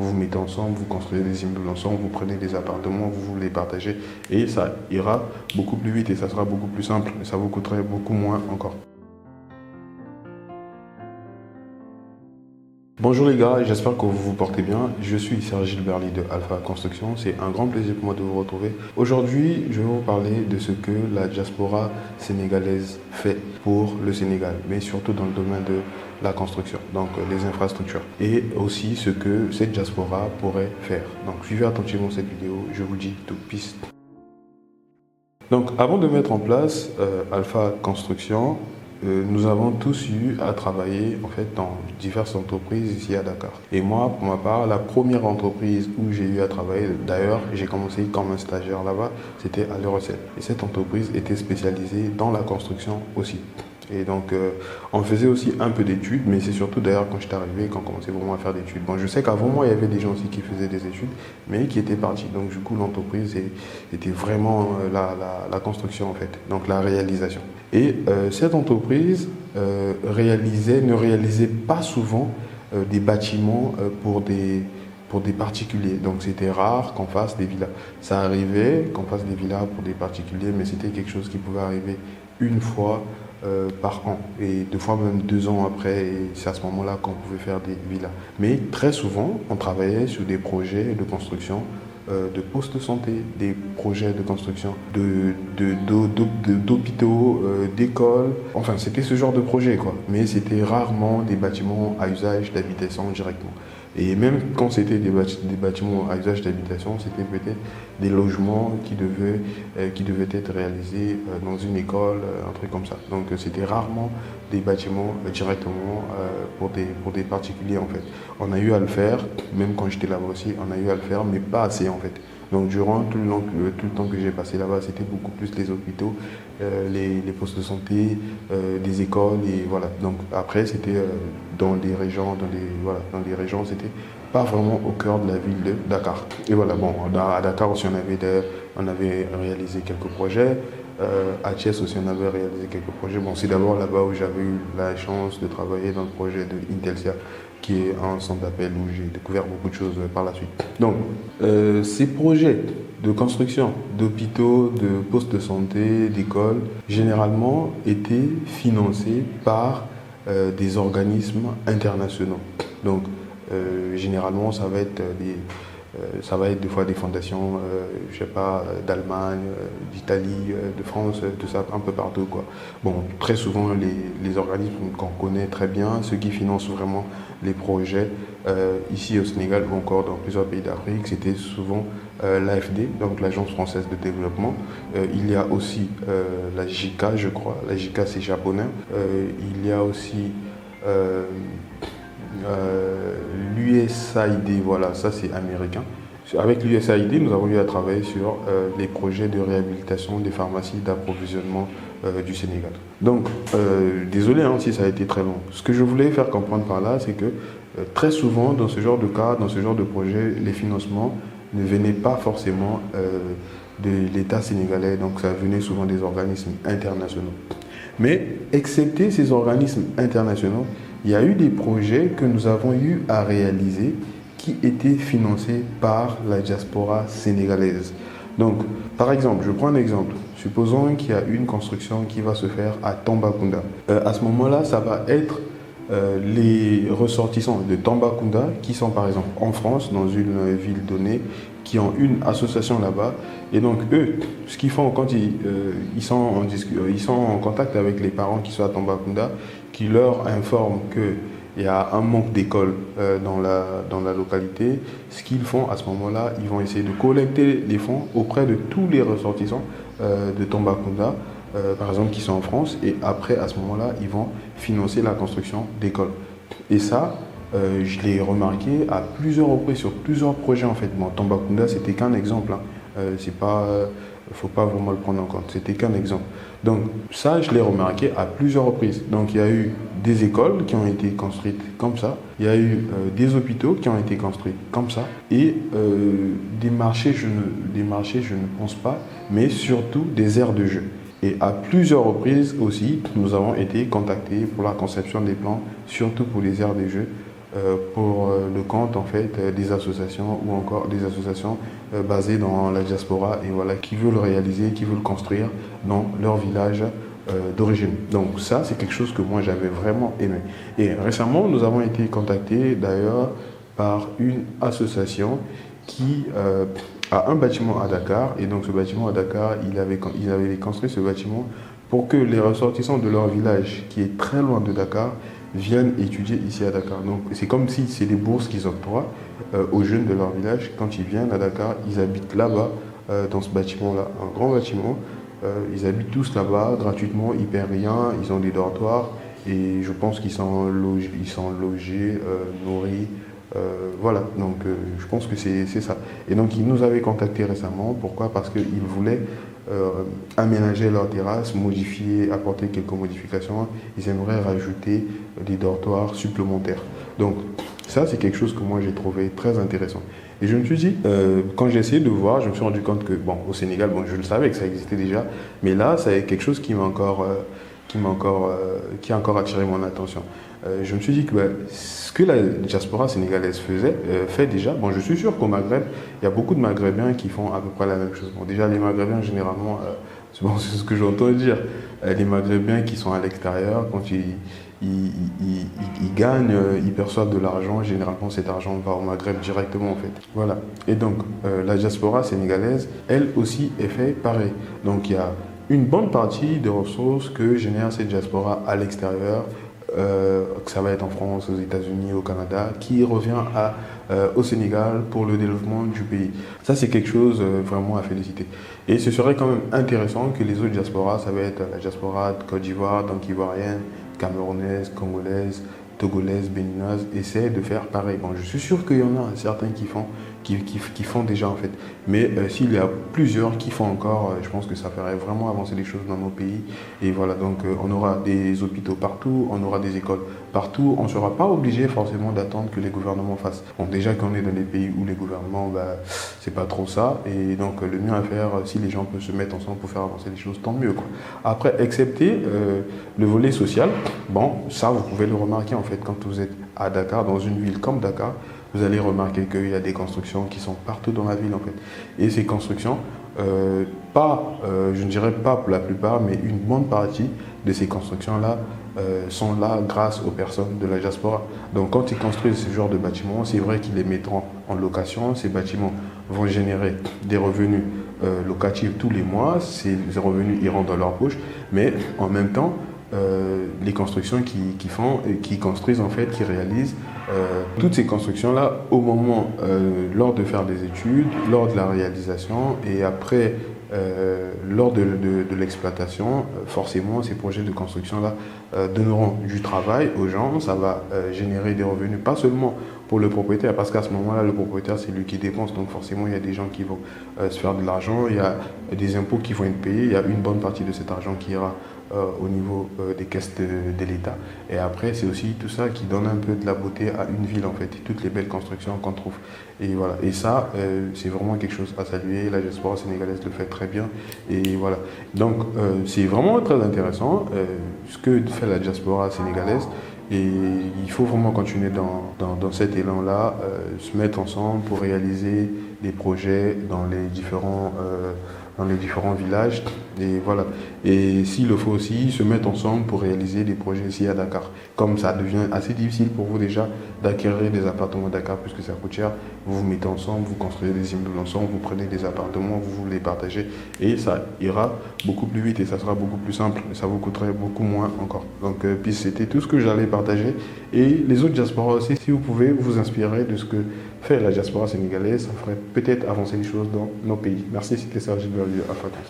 vous vous mettez ensemble, vous construisez des immeubles ensemble, vous prenez des appartements, vous les partagez et ça ira beaucoup plus vite et ça sera beaucoup plus simple et ça vous coûterait beaucoup moins encore. Bonjour les gars, j'espère que vous vous portez bien. Je suis Serge Gilberly de Alpha Construction. C'est un grand plaisir pour moi de vous retrouver. Aujourd'hui, je vais vous parler de ce que la diaspora sénégalaise fait pour le Sénégal, mais surtout dans le domaine de la construction, donc les infrastructures, et aussi ce que cette diaspora pourrait faire. Donc suivez attentivement cette vidéo, je vous dis tout. Peace. Donc avant de mettre en place Alpha Construction, nous avons tous eu à travailler en fait dans diverses entreprises ici à Dakar. Et moi, pour ma part, la première entreprise où j'ai eu à travailler, d'ailleurs, j'ai commencé comme un stagiaire là-bas, c'était à l'Eurocel. Et cette entreprise était spécialisée dans la construction aussi. Et donc, on faisait aussi un peu d'études, mais c'est surtout d'ailleurs quand j'étais arrivé qu'on commençait vraiment à faire des études. Bon, je sais qu'avant moi, il y avait des gens aussi qui faisaient des études, mais qui étaient partis. Donc, du coup, l'entreprise était vraiment la construction, en fait, donc la réalisation. Et cette entreprise ne réalisait pas souvent des bâtiments pour des particuliers. Donc c'était rare qu'on fasse des villas. Ça arrivait qu'on fasse des villas pour des particuliers, mais c'était quelque chose qui pouvait arriver une fois par an et deux fois même 2 ans après, et c'est à ce moment-là qu'on pouvait faire des villas. Mais très souvent, on travaillait sur des projets de construction de postes de santé, des projets de construction d'hôpitaux, d'écoles. Enfin, c'était ce genre de projet, quoi. Mais c'était rarement des bâtiments à usage d'habitation directement. Et même quand c'était des bâtiments à usage d'habitation, c'était peut-être des logements qui devaient être réalisés dans une école, un truc comme ça. Donc c'était rarement des bâtiments directement pour des particuliers en fait. On a eu à le faire, même quand j'étais là-bas aussi, on a eu à le faire, mais pas assez en fait. Donc durant tout le temps que j'ai passé là-bas, c'était beaucoup plus les hôpitaux, les postes de santé, des écoles et voilà. Donc après c'était dans des régions, dans des régions, c'était pas vraiment au cœur de la ville de Dakar. Et voilà, bon, à Dakar aussi on avait réalisé quelques projets. À Thiès aussi on avait réalisé quelques projets. Bon, c'est d'abord là-bas où j'avais eu la chance de travailler dans le projet de Intelsia, qui est un centre d'appel où j'ai découvert beaucoup de choses par la suite. Donc, ces projets de construction d'hôpitaux, de postes de santé, d'écoles, généralement étaient financés par des organismes internationaux. Donc, généralement, ça va être des fois des fondations, je sais pas, d'Allemagne, d'Italie, de France, tout ça, un peu partout, quoi. Bon, très souvent, les organismes qu'on connaît très bien, ceux qui financent vraiment les projets ici au Sénégal ou encore dans plusieurs pays d'Afrique, c'était souvent l'AFD, donc l'Agence française de développement. Il y a aussi la JICA, je crois. La JICA, c'est japonais. Il y a aussi l'USAID, voilà, ça c'est américain. Avec l'USAID, nous avons eu à travailler sur les projets de réhabilitation des pharmacies d'approvisionnement du Sénégal. Donc, désolé hein, si ça a été très long. Ce que je voulais faire comprendre par là, c'est que très souvent, dans ce genre de cas, dans ce genre de projet, les financements ne venaient pas forcément de l'État sénégalais, donc ça venait souvent des organismes internationaux. Mais, excepté ces organismes internationaux, il y a eu des projets que nous avons eu à réaliser qui étaient financés par la diaspora sénégalaise. Donc, par exemple, je prends un exemple. Supposons qu'il y a une construction qui va se faire à Tambacounda. À ce moment-là, ça va être les ressortissants de Tambacounda qui sont par exemple en France, dans une ville donnée, qui ont une association là-bas. Et donc eux, ce qu'ils font quand ils sont en contact avec les parents qui sont à Tambacounda, qui leur informent qu'il y a un manque d'école dans la localité, ce qu'ils font à ce moment-là, ils vont essayer de collecter les fonds auprès de tous les ressortissants de Tambacounda, par exemple, qui sont en France, et après, à ce moment-là, ils vont financer la construction d'écoles. Et ça, je l'ai remarqué à plusieurs reprises, sur plusieurs projets en fait. Bon, Tambacounda, c'était qu'un exemple, hein. Faut pas vraiment le prendre en compte, c'était qu'un exemple. Donc ça, je l'ai remarqué à plusieurs reprises. Donc il y a eu des écoles qui ont été construites comme ça, il y a eu des hôpitaux qui ont été construits comme ça, et des marchés, je ne pense pas, mais surtout des aires de jeu. Et à plusieurs reprises aussi, nous avons été contactés pour la conception des plans, surtout pour les aires de jeu pour le compte en fait des associations ou encore des associations basées dans la diaspora et voilà, qui veulent réaliser, qui veulent construire dans leur village d'origine. Donc ça, c'est quelque chose que moi j'avais vraiment aimé. Et récemment, nous avons été contactés d'ailleurs par une association qui a un bâtiment à Dakar. Et donc ce bâtiment à Dakar, ils avaient construit ce bâtiment pour que les ressortissants de leur village, qui est très loin de Dakar, viennent étudier ici à Dakar. Donc c'est comme si c'est des bourses qu'ils octroient aux jeunes de leur village. Quand ils viennent à Dakar, ils habitent là-bas, dans ce bâtiment-là, un grand bâtiment. Ils habitent tous là-bas gratuitement, ils ne paient rien, ils ont des dortoirs et je pense qu'ils sont logés, nourris. Voilà, donc je pense que c'est ça. Et donc ils nous avaient contactés récemment, pourquoi? Parce qu'ils voulaient aménager leur terrasse, modifier, apporter quelques modifications. Ils aimeraient rajouter des dortoirs supplémentaires. Donc ça, c'est quelque chose que moi j'ai trouvé très intéressant. Et je me suis dit, quand j'ai essayé de voir, je me suis rendu compte que, bon, au Sénégal, bon, je le savais que ça existait déjà, mais là, c'est quelque chose qui a encore attiré mon attention. Je me suis dit que ce que la diaspora sénégalaise fait déjà, bon, je suis sûr qu'au Maghreb, il y a beaucoup de Maghrébins qui font à peu près la même chose. Bon, déjà, les Maghrébins, généralement, bon, c'est ce que j'entends dire, les Maghrébins qui sont à l'extérieur, quand ils gagnent, ils perçoivent de l'argent, généralement cet argent va au Maghreb directement en fait. Voilà. Et donc, la diaspora sénégalaise, elle aussi est fait pareil. Donc, il y a une bonne partie des ressources que génère cette diaspora à l'extérieur, que ça va être en France, aux États-Unis, au Canada, qui revient au Sénégal pour le développement du pays. Ça, c'est quelque chose vraiment à féliciter. Et ce serait quand même intéressant que les autres diasporas, ça va être la diaspora de Côte d'Ivoire, donc ivoirienne, camerounaise, congolaise, togolaise, béninoise, essaient de faire pareil. Bon, je suis sûr qu'il y en a certains qui font déjà en fait. Mais s'il y a plusieurs qui font encore, je pense que ça ferait vraiment avancer les choses dans nos pays. Et voilà, donc on aura des hôpitaux partout, on aura des écoles partout. On ne sera pas obligé forcément d'attendre que les gouvernements fassent. Bon, déjà qu'on est dans des pays où les gouvernements, c'est pas trop ça. Et donc le mieux à faire, si les gens peuvent se mettre ensemble pour faire avancer les choses, tant mieux, quoi. Après, excepté le volet social, bon, ça vous pouvez le remarquer en fait quand vous êtes à Dakar, dans une ville comme Dakar, vous allez remarquer qu'il y a des constructions qui sont partout dans la ville en fait. Et ces constructions, je ne dirais pas pour la plupart, mais une bonne partie de ces constructions-là sont là grâce aux personnes de la diaspora. Donc quand ils construisent ce genre de bâtiments, c'est vrai qu'ils les mettront en location. Ces bâtiments vont générer des revenus locatifs tous les mois. Ces revenus iront dans leur poche, mais en même temps, les constructions qui construisent en fait, qui réalisent toutes ces constructions-là au moment, lors de faire des études, lors de la réalisation et après, lors de l'exploitation, forcément ces projets de construction-là donneront du travail aux gens, ça va générer des revenus, pas seulement pour le propriétaire, parce qu'à ce moment-là, le propriétaire, c'est lui qui dépense, donc forcément, il y a des gens qui vont se faire de l'argent, il y a des impôts qui vont être payés, il y a une bonne partie de cet argent qui ira au niveau des caisses de l'État. Et après, c'est aussi tout ça qui donne un peu de la beauté à une ville, en fait, toutes les belles constructions qu'on trouve. Et voilà. Et ça, c'est vraiment quelque chose à saluer. La diaspora sénégalaise le fait très bien. Et voilà. Donc, c'est vraiment très intéressant ce que fait la diaspora sénégalaise. Et il faut vraiment continuer dans cet élan-là, se mettre ensemble pour réaliser des projets dans les différents villages. Et voilà. Et s'il le faut aussi, se mettre ensemble pour réaliser des projets ici à Dakar. Comme ça devient assez difficile pour vous déjà d'acquérir des appartements à Dakar puisque ça coûte cher, vous vous mettez ensemble, vous construisez des immeubles ensemble, vous prenez des appartements, vous les partagez et ça ira beaucoup plus vite et ça sera beaucoup plus simple. Et ça vous coûterait beaucoup moins encore. Donc, puis c'était tout ce que j'allais partager. Et les autres diasporas aussi, si vous pouvez vous inspirer de ce que fait la diaspora sénégalaise, ça ferait peut-être avancer les choses dans nos pays. Merci, c'était Serge Berlieu, à Fatigue.